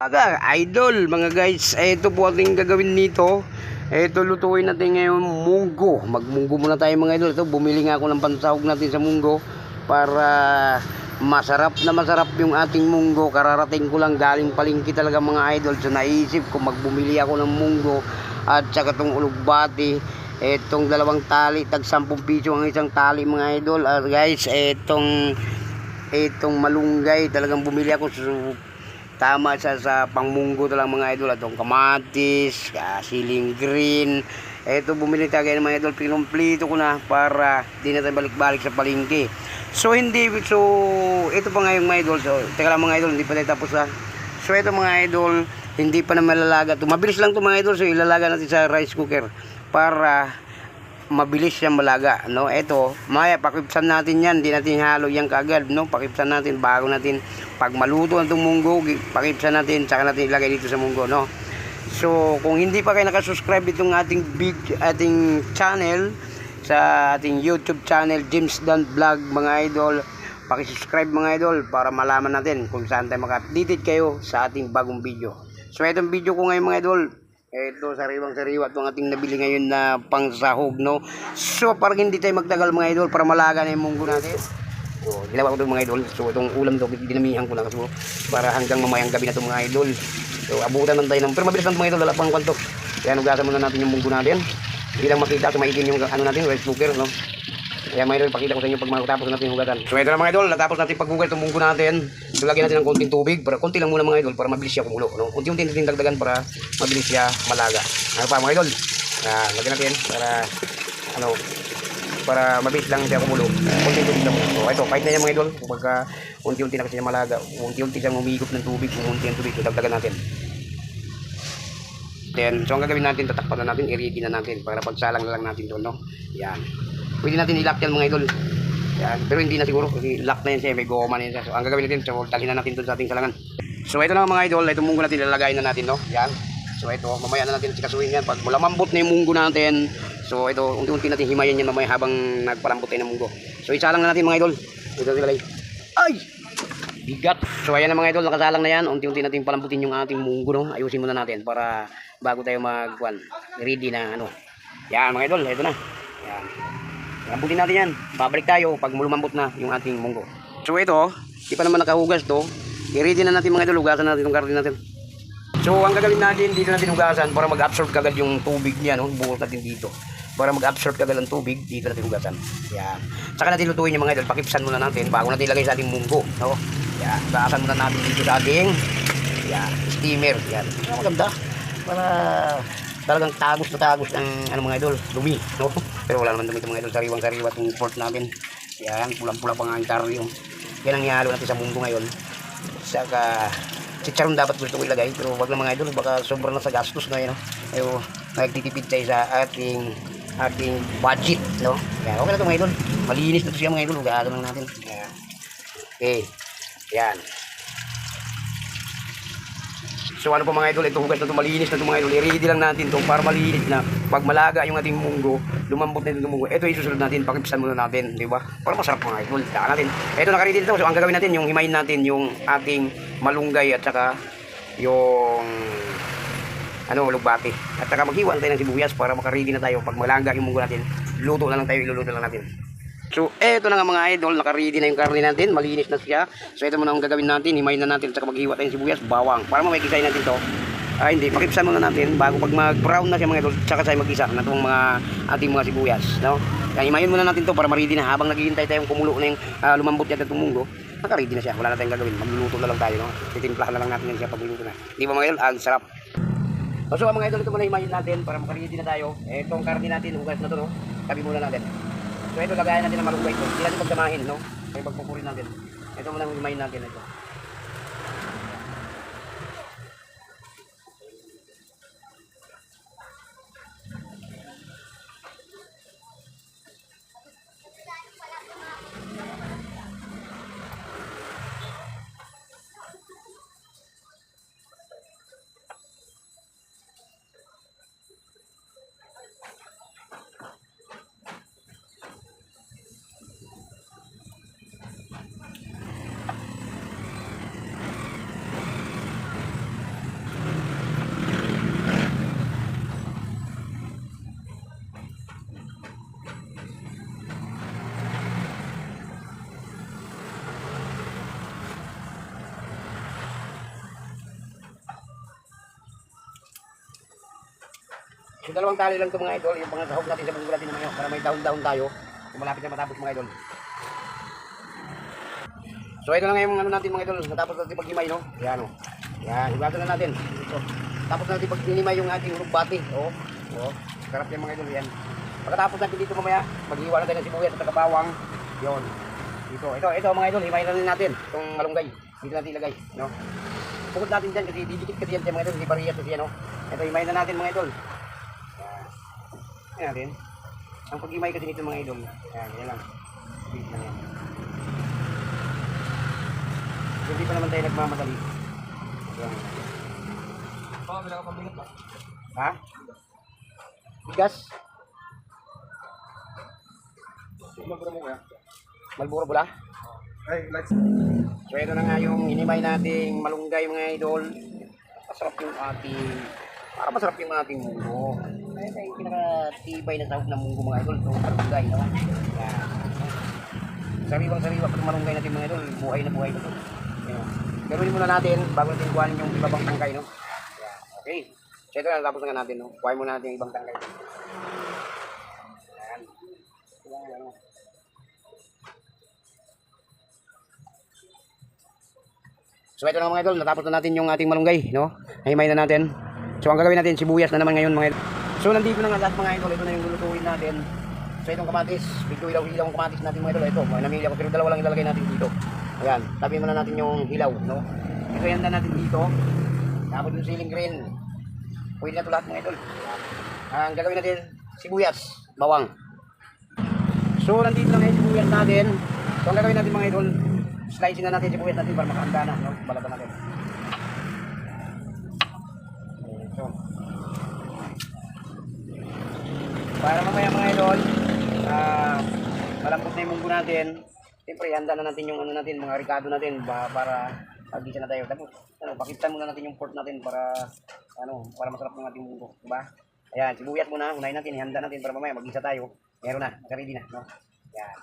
Aga, idol, mga guys, ito po ating gagawin nito. Ito, lutuin natin ngayon munggo. Magmunggo muna tayo mga idol. Ito, bumili nga ako ng pansahog natin sa munggo para masarap na masarap yung ating munggo. Kararating ko lang galing palengke talaga mga idol. So naisip ko magbumili ako ng munggo at saka itong ulugbati. Itong dalawang tali, tag 10 piso ang isang tali mga idol. Guys, itong malunggay, talagang bumili ako. So, tama sa pangmunggo to lang mga idol. Atong kamatis, siling green. Ito bumili tayo ng mga idol. Pinumplito ko na para di na tayo balik-balik sa palengke. So ito pa nga yung mga idol. So teka lang mga idol, hindi pa tayo tapos ha. So ito mga idol, hindi pa na malalaga to. Mabilis lang to mga idol. So ilalaga natin sa rice cooker para mabilis siyang malaga, no? Ito, maya pakipsan natin yan, hindi natin halo yan kaagad, no? Pakipsan natin bago natin pag maluto ang munggo, pakipsan natin, saka natin ilagay dito sa munggo, no? So, kung hindi pa kayo nakasubscribe itong ating channel sa ating YouTube channel, James Dan Vlog mga idol, paki-subscribe mga idol para malaman natin kung saan tayo maka-updated kayo sa ating bagong video. So, itong video ko ngayon mga idol, ito, sariwang-sariwa itong ating nabili ngayon na pangsahog, no? So, para hindi tayo magtagal mga idol, para malaga na yung munggo natin. So, ginawa ko itong mga idol. So, itong ulam ito, dinamihan ko lang. So, para hanggang mamayang gabi na itong mga idol. So, abutan lang tayo ng, pero mabilis lang mga idol, lalapang kwanto. Kaya nugasan muna natin yung munggo natin. Hindi lang makita, so maitin yung ano natin, rice cooker, no? Kaya mga idol, pakita ko sa inyo pag matapos natin hugatan. So, ito na mga idol, natapos natin paghugas itong munggo natin. So, lagyan natin ng konting tubig, para konti lang muna mga idol, para mabilis siya kumulo, no? Unti-unti natin dagdagan para mabilis siya malaga. Ano pa mga idol? Lagyan natin para mabilis lang siya kumulo. Konting tubig lang muna. So, ito, kahit na yan mga idol, kapag unti-unti na kasi siya malaga, unti-unti siyang umigop ng tubig, unti ang tubig, so dagdagan natin. Then, so ang gagawin natin, tatakpan na natin, i-ready na natin, para pagsalang na lang natin doon, no? Yan. Pwede natin i-lock yan mga idol. Yan. Pero hindi na siguro, kasi lock na yan siya, may goma na yan siya. So, ang gagawin natin, so talhin na natin doon sa ating salangan. So, ito na mga idol, itong munggo natin, lalagayin na natin, no? Yan. So, ito, mamaya na natin sikasuhin yan. Pag malamambot na yung munggo natin, so, ito, unti-unti natin himayin yan mamaya habang nagpalambot tayo ng munggo. So, isalang na natin mga idol. Ito nilagay. Ay! Bigat. So, ayan na mga idol, nakasalang na yan. Unti-unti natin palambutin yung ating munggo, no? Ayusin muna natin para bago tayo ready na, ano. Yan mga idol, ito na. Yan. Lambutin natin yan. Babalik tayo pag lumambot na yung ating munggo. So ito, di pa naman nakahugas to. I-ready na natin mga idol, hugasan natin itong karne natin. So ang gagawin natin, dito natin hugasan para mag-absorb kagad yung tubig niya, no? Buhos natin dito. Para mag-absorb kagad ang tubig, dito natin hugasan. Yan. Saka natin lutuin yung mga idol, pakipsan muna natin bago natin ilagay sa ating munggo, no? Yan. Baasan muna natin dito sa ating steamer. Yan. Maganda. Para talagang tagos ng mga idol, dumi, no? Pero wala naman dumi itong mga idol, sariwang-sariwa itong pork natin. Yan, pulang-pula pa nga ang karne yung. Yan ang ihalo natin sa munggo ngayon. Saka chicharon dapat gusto ko ilagay, pero wag na mga idol, baka sobrang na sa gastos na yun, no? Ayo, nagtitipid tayo sa ating budget, no? Yan, okay na ito mga idol, malinis na ito siya mga idol, hugasan lang natin. Yan. Okay, yan. So ano po mga idol, ito hugas na ito, malinis na ito mga idol, i-ready lang natin ito para malinis na pag malaga yung ating munggo, lumambot na itong munggo, ito isusunod natin, pakipsan muna natin, di ba? Para masarap mga idol, saka natin. Ito naka-ready ito, so ang gagawin natin, yung himayin natin yung ating malunggay at saka yung lugbati. At saka maghiwan tayo ng sibuyas para maka-ready na tayo, pag malaga yung munggo natin, luto na lang tayo, iluluto na lang natin. So, eto na nga mga idol, naka-ready na yung karne natin, malinis na siya. So, ito muna ang gagawin natin, himayin na natin, saka maghiwa tayong sibuyas, bawang. Para mamay-kisayin natin to. Hindi, pakipsan muna natin, bago pag mag-brown na siya mga idol, saka tayo mag-isa na itong ating mga sibuyas, no? Kaya himayin muna natin to para ma-ready na, habang naghihintay tayong kumulo na yung lumambot yan itong munggo, naka-ready na siya, wala na tayong gagawin, magluluto na lang tayo, no? Titimplahan na lang natin yan siya pag luluto na. Di ba mga idol, ang sarap. So, mga idol, ito muna himayin natin para maka-ready na tayo. Itong karne natin, hugas na to, no? Tabi muna natin. So ito, lagayan natin ng malunggay ito. Hindi natin pagsamahin, no? Kaya pagpupurin natin. Ito muna ang himayin natin ito. So, dalawang tali lang ito mga idol, yung pangasahog natin sa munggo natin naman yun, para may down-down tayo. So, malapit na matapos mga idol. So, ito na nga yung ano natin mga idol, natapos natin pag-himay, no? Yan, o. Yan, hibatan na natin. So, tapos natin pag-himay yung ating lugbati, o. O, sarap yung mga idol, yan. Pagkatapos natin dito mamaya, mag-iwa na tayo ng sibuyas at saka yun. Ito mga idol, himay na rin natin, itong malunggay. Dito natin ilagay, no? Pukod natin dyan kasi didikit kasi yan mga idol, hindi parehas kasi yan, no? Ito, himay na natin mga idol. Yan natin. Ang pag-himay kasi nito mga idol, yan lang. Big lang yan. Hindi pa naman tayo nagmamadali. Yan. Wala ka pambigat ba? Ha? Bigas? Malburo mo kaya? Malburo bula? Ay, like. So ito na nga yung hinimay nating malunggay mga idol. Masarap yung ating, para masarap yung ating munggo. Ito yung pinakatibay na sahog ng munggo mga idol. Itong malunggay, no? Yan. Sariwang-sariwa pag malunggay natin mga idol. Buhay na buhay na ito. Garuin muna natin bago natin kuhanin yung ibang tangkay, no? Yan. Okay. So ito na, tapos na nga natin, no? Kuhain muna natin yung ibang tangkay. Yan. Yan. So ito na mga idol, natapos na natin yung ating malunggay, no? Himay na natin. So ang gagawin natin, sibuyas na naman ngayon mga idol. So nandito na nga lahat mga idol, ito na yung lulutuin natin. So itong kamatis, medyo hilaw-hilaw ang kamatis natin mga idol. Ito, namili ako pero dalawa lang ilalagay natin dito. Ayan, tabi muna natin yung hilaw, no? Ito yan na natin dito. Tapos yung ceiling green. Pwede na ito lahat mga idol. Ang gagawin natin, sibuyas, bawang. So nandito na yung sibuyas natin. So ang gagawin natin mga idol, slicing na natin sibuyas natin para makahanda na, no? Balatan natin. So, para mamaya mga idol, malambot na yung munggo natin. Siyempre, handa na natin yung ano natin, mga ricado natin para pag-isa na tayo. Tapos, pakitan muna natin yung pork natin para para masarap ng ating munggo, diba? Ayan, sibuyas muna, unahin natin, ihanda natin para mamaya mag-isa tayo. Meron na, naka-ready na, no? Ayan.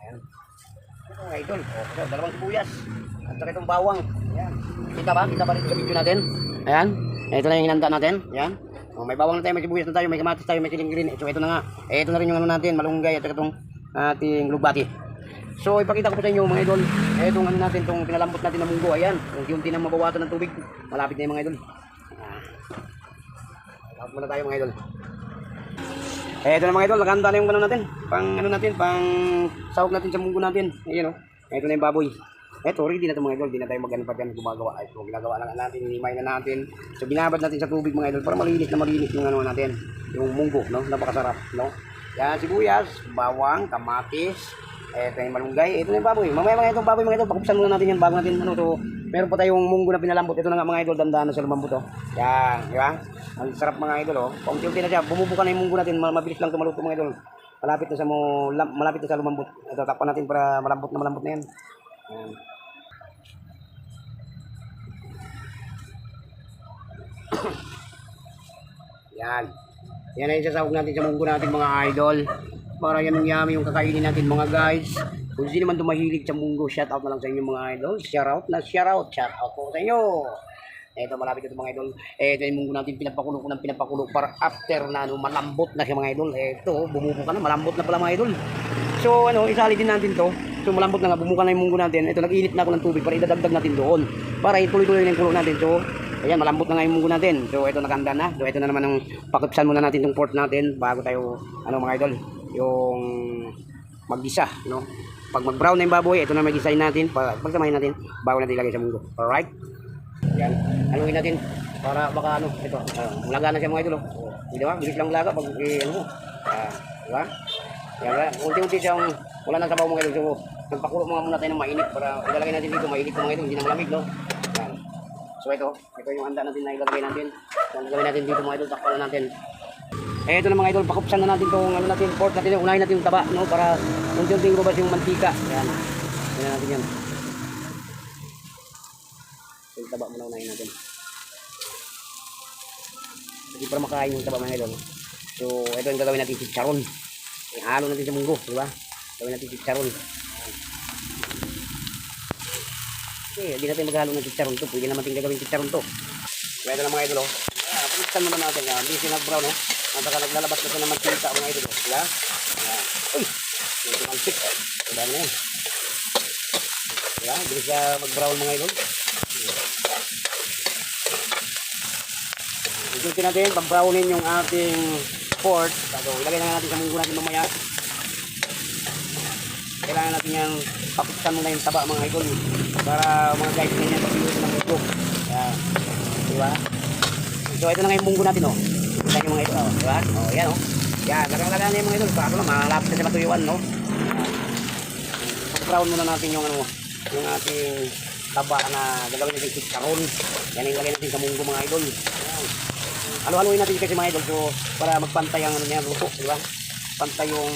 Ayan. Ito mga idol, ito, dalawang sibuyas. At saka itong bawang. Ayan. Kita ba? Kita ba dito sa video natin? Ayan. Ito na yung hinanda natin. Ayan. May bawang na tayo, may sibuyas na tayo, may kamatis tayo, may siling green. So ito na nga. Ito na rin yung ano natin, malunggay at saka itong ating lugbati. So ipakita ko po sa inyo mga idol. Itong ano natin, itong pinalambot natin na munggo. Ayan. Unti-unti nang mabawasan ng tubig. Malapit na yung mga idol. Malapit muna tayo mga idol. Ito na mga idol, nakahanda na yung ano natin, pang sahog natin sa munggo natin. Ayan o, ito na yung baboy. Ito, ready na ito mga idol, di na tayo mag-ano pa dyan gumagawa. Ito, ginagawa na natin, hinimay na natin. So binabad natin sa tubig mga idol para malinis yung ano natin, yung munggo, no? Napakasarap, no? Yan, sibuyas, bawang, kamatis, ito yung malunggay, ito na yung baboy. Mamaya mga itong baboy mga idol, pakupsan muna natin yan bago natin, ano, so meron pa tayong munggo na pinalambot. Ito na nga mga idol, dandaan na sa lumambot, oh. Yan, di ba? Ang sarap mga idol, oh. Paunti-unti na siya, bumubuka na yung munggo natin, mabilis lang tumaluto mga idol. Malapit na sa lumambot. Ito, takpan natin para malambot na yan. Yan. Yan. Yan na yung sasahog natin sa munggo natin mga idol. Para yan ang yummy yung kakainin natin mga guys. Kung sino man tumahilig sa munggo, shout out na lang sa inyo mga idol. Shout out po sa inyo. Ito malapit ito mga idol. Ito yung munggo natin, pinapakulo para after na malambot na siya mga idol. Ito, bumubuka na, malambot na pala mga idol. So isali din natin to. So malambot na nga, bumuka na yung munggo natin. Ito, nag-init na ako ng tubig para idadagdag natin doon. Para ituloy-tuloy na yung kulo natin. So ayan, malambot na nga yung munggo natin. So ito nakanda na. So ito na naman ang pakipsan muna natin itong pork natin bago tayo, mga idol, yung mag-gisa, no? Pag mag-brown na yung baboy, ito na mag-gisahin natin, pagsamahin natin bago natin ilagay sa munggo. Alright? Yan, anuhin natin para baka ito, laga na siya mga idol, oh. Di ba? Bilis lang laga pag di ba? Yan, unti-unti siyang wala nang sabaw mga idol. So nagpakulo muna tayo ng mainit para ilalagay natin dito, mainit mga idol, hindi na malamig, no? Yan. So ito yung handa natin na ilagay natin. So ang gagawin natin dito mga idol, takpan na natin. Ito na mga idol, pakupsan na natin itong pork natin, unahin natin yung taba, no? Para unti-unting lumabas yung mantika. Yan. Yan natin yan. So yung taba muna unahin natin. Hindi para makain yung taba mga idol. So ito yung gagawin natin chicharon. Ihalo natin sa munggo, di ba? Gawin natin chicharon. Okay, hindi natin maghalo ng chicharon to. Pwede naman natin gagawin chicharon to. So ito na mga idol, oh. Pagkitan muna natin. Hindi siya nag-brown, no? At saka naglalabas na siya ng mantika, mga idol. Diba? Uy! Ito ang stick. Diba na yan? Diba? Hindi siya mag-brown, mga idol. Ikutin natin, pag-brownin yung ating pork. So, ilagay na natin sa munggo natin mamaya. Kailangan natin yung pakuksan muna yung taba, mga idol. Para mga guys, ganyan pag-iwas ng munggo. Yan. Diba? So, ito na nga yung munggo natin, oh. Ito yung mga idol, oh. Diba? Oh, yan, oh. Yan, lagang-lagaan na yung mga idol. Kaso lang, malapit na siya matuyuan, no? Pag-brown muna natin yung, ano, yung ating taba na gagawin natin chicharon. Yan yung ilagay natin sa munggo, mga idol. Yan. Halo-haloin natin kasi mga idol, so para magpantay ang ano niya, luto, di ba? Pantay yung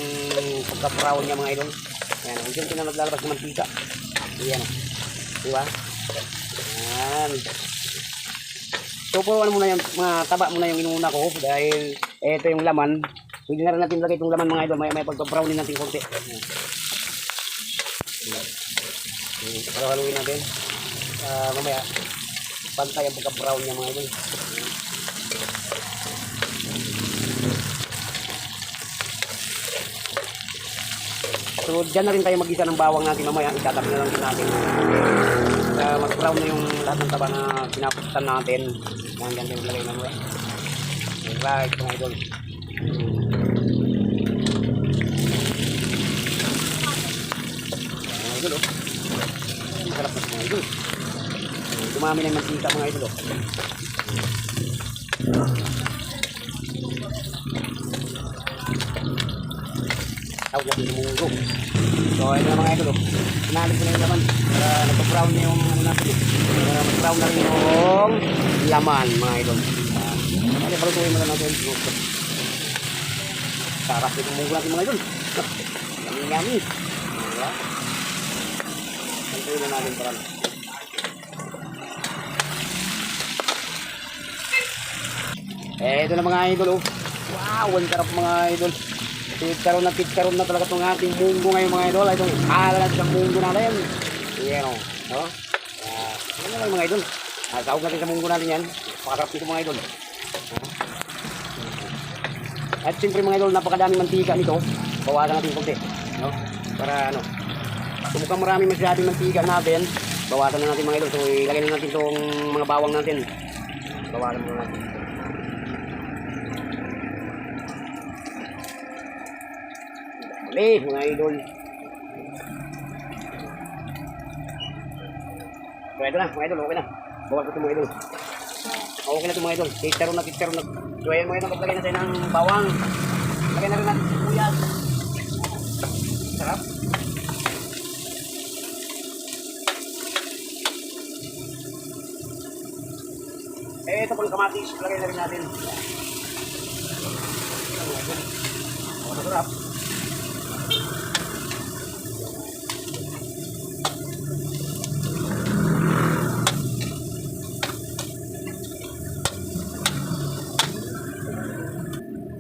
pagka-brown niya, mga idol. Yan, unti-unti na naglalabas ng mantika. Yan, di ba? Yan. So, puruan muna yung mga taba muna yung inuna ko dahil ito yung laman. Pwede na rin natin lagay itong laman, mga idol. May pagka-brownin natin konti. Halo-haloin natin. Mamaya, pantay ang pagka-brown niya, mga idol. So, dyan na rin tayo mag-isa ng bawang natin mamaya. Itatabi na lang din natin. Mag-brown na yung lahat ng taba na pinakutan natin. Yan, dyan din lagay na mo. Right, mga idol. Mga idol, oh. Masarap na mga idol. Dumami na yung mantika, mga idol, oh. Tawag natin yung munggo. So, ito na mga idol, oh. Pinalit ko na yung laman para nagpa-brown na yung ano natin, para mag-brown na rin yung laman, mga idol. Kaya palutuin mo na natin. Sarap yung munggo natin, mga idol. Yummy. Diba? Palutuin na natin para ito na mga idol, oh. Wow, ang sarap mga idol. Pitkaron na talaga itong ating munggo ngayon, mga idol. Itong ala natin sa munggo natin. Yan, o. No? Yan na lang, mga idol. Sahog natin sa munggo natin yan. Pakasarap nito, mga idol. At siyempre, mga idol, napakadaming mantika nito. Bawasan natin konti. No? Para ano, mukhang maraming masyadong mantika natin. Bawasan na natin, mga idol. So, ilagay na natin itong mga bawang natin. Bawasan na natin. Mga idol. So, ito na, mga idol, okay na. Bawas ko ito, mga idol. Okay na ito, mga idol. Titaron na. So, ayan, mga idol, maglagay na tayo ng bawang. Lagay na rin natin sibuyas. Sarap. Ito pang kamatis, lagay na rin natin. Sarap.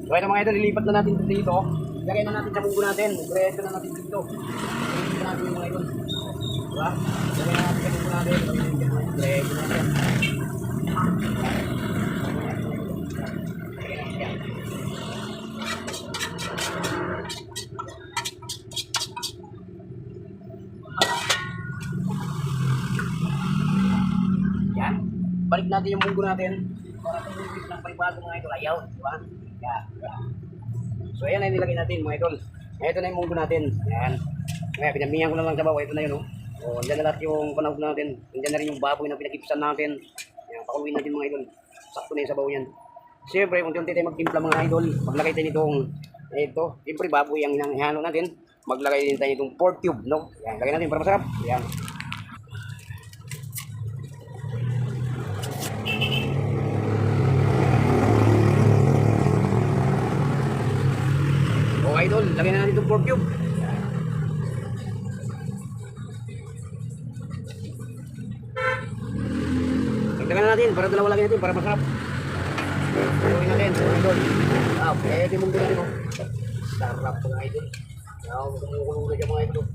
So ito mga idol, lilipat na natin dito. Lagay na natin sa munggo natin. Diretso na natin dito. Diretso na natin yung mga idol. Diba? Lagay na natin sa munggo natin. Diretso na natin. Yan. Balik natin yung munggo natin. Para tumulong ng palibago mga idol. Ayaw. Diba? Yan. So ayan na nilagay natin mga idol. Ito na yung munggo natin. Yan. Kaya pinamihan ko na lang sa bawah. Ito na yun, oh. O, andyan na lahat yung panahog natin. Andyan na rin yung baboy na pinag-ipisan natin. Yan, pakuluin natin mga idol. Sakto na yung sabaw yan. Siyempre, unti-unti tayo magtimpla mga idol. Maglagay tayo nitong ito. Siyempre, baboy ang hinahalo natin. Maglagay din tayo nitong pork cube, no? Yan, lagay natin para masarap. Yan. O idol, lagay na natin itong pork cube. Dagdagan na natin, para dalawa lagay natin, para masarap. Gawin natin, idol. Okay, ito yung munggo natin, oh. Sarap mga idol. Kumukulong na dyan mga idol.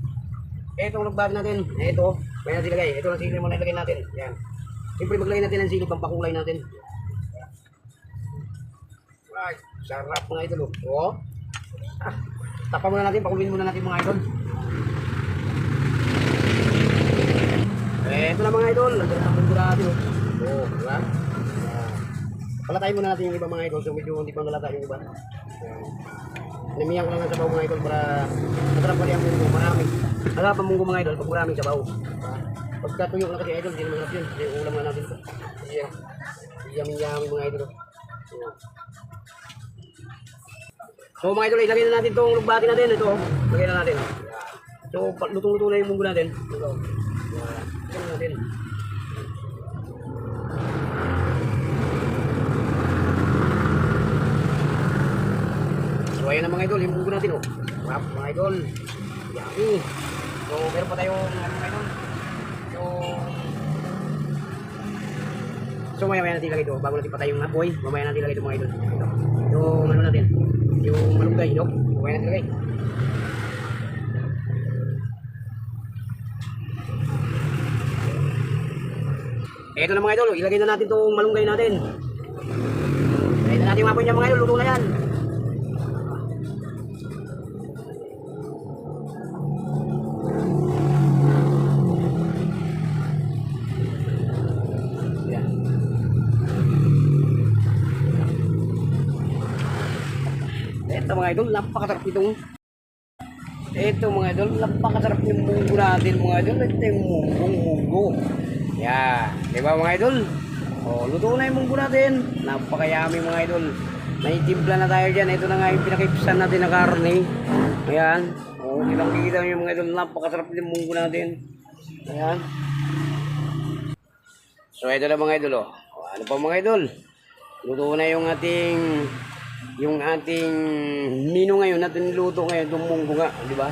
Ito ang nagbag natin. Ito, may natin lagay. Ito ang sili mo na ilagay natin. Yan. Siyempre maglagay natin ng sili, pampakulay natin. Ay, sarap mga idol. Oh. Ah, tapa muna natin, pakuloyin muna natin mga idol. Ito na mga idol, nandiyan ang munggo natin. Oh, diba? Palatayin muna natin yung iba mga idol, so medyo hindi pa nalata yung iba. Namiyan ko lang ng sabaw mga idol para masarap pa rin ang munggo, marami. Masarap ang munggo mga idol pag maraming sabaw. Pagka tuyo na kasi idol, hindi naman harap yun. Hindi ulam na natin ito. Yamin-yamin mga idol. So mga idol, ilagay na natin itong lugbati natin. Ito, ilagay na natin. So lutong-luto na yung munggo natin. Ito. Ilagay natin. So ayan na mga idol, yung munggo natin. Sarap mga idol. Yummy. So meron pa tayong mga idol. So maya-maya natin ilagay ito bago natin patay yung apoy. Mamaya natin ilagay ito mga idol. Ito. Yung ano natin, yung malunggay, no? Mamaya natin ilagay. Ito na mga idol, ilagay na natin itong malunggay natin. Ilagay na natin yung apoy niya mga idol, luto na yan. Ito mga idol, napakasarap itong napakasarap yung munggo natin mga idol. Ito yung munggo. Yan, di ba mga idol? O, luto na yung munggo natin. Napakayami mga idol. Naitimpla na tayo dyan. Ito na nga yung pinakipsan natin na karne. Ayan. O, kitang-kita nyo mga idol, napakasarap yung munggo natin. Ayan. So, ito na mga idol. O, ano pa mga idol? Luto na yung ating menu ngayon natin niluto ngayon, itong munggo nga, di ba?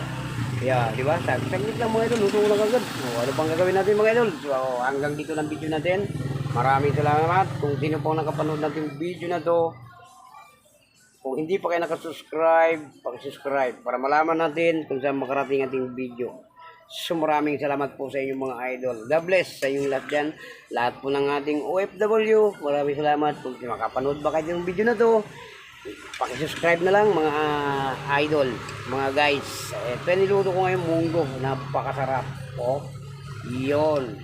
Yeah, di ba? Saglit lang mga idol, luto ko lang agad. Ano pang gagawin natin mga idol? So, hanggang dito ng video natin. Maraming salamat. Kung sino pong nakapanood natin video na to, kung hindi pa kayo nakasubscribe, pag-subscribe para malaman natin kung saan makarating ating video. So, maraming salamat po sa inyong mga idol. God bless sa inyong lahat dyan. Lahat po ng ating OFW. Maraming salamat. Kung makapanood ba kayo ng video na to, paki-subscribe na lang mga idol, mga guys. Ito niluto ko ngayon munggo, napakasarap. Oh, iyon.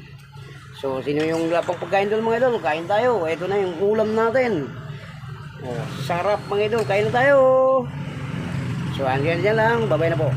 So sino yung lapang pagkain doon mga idol? Kain tayo. Ito na yung ulam natin. Oh, sarap mga idol, kain na tayo. So hanggang dyan lang, bye bye na po.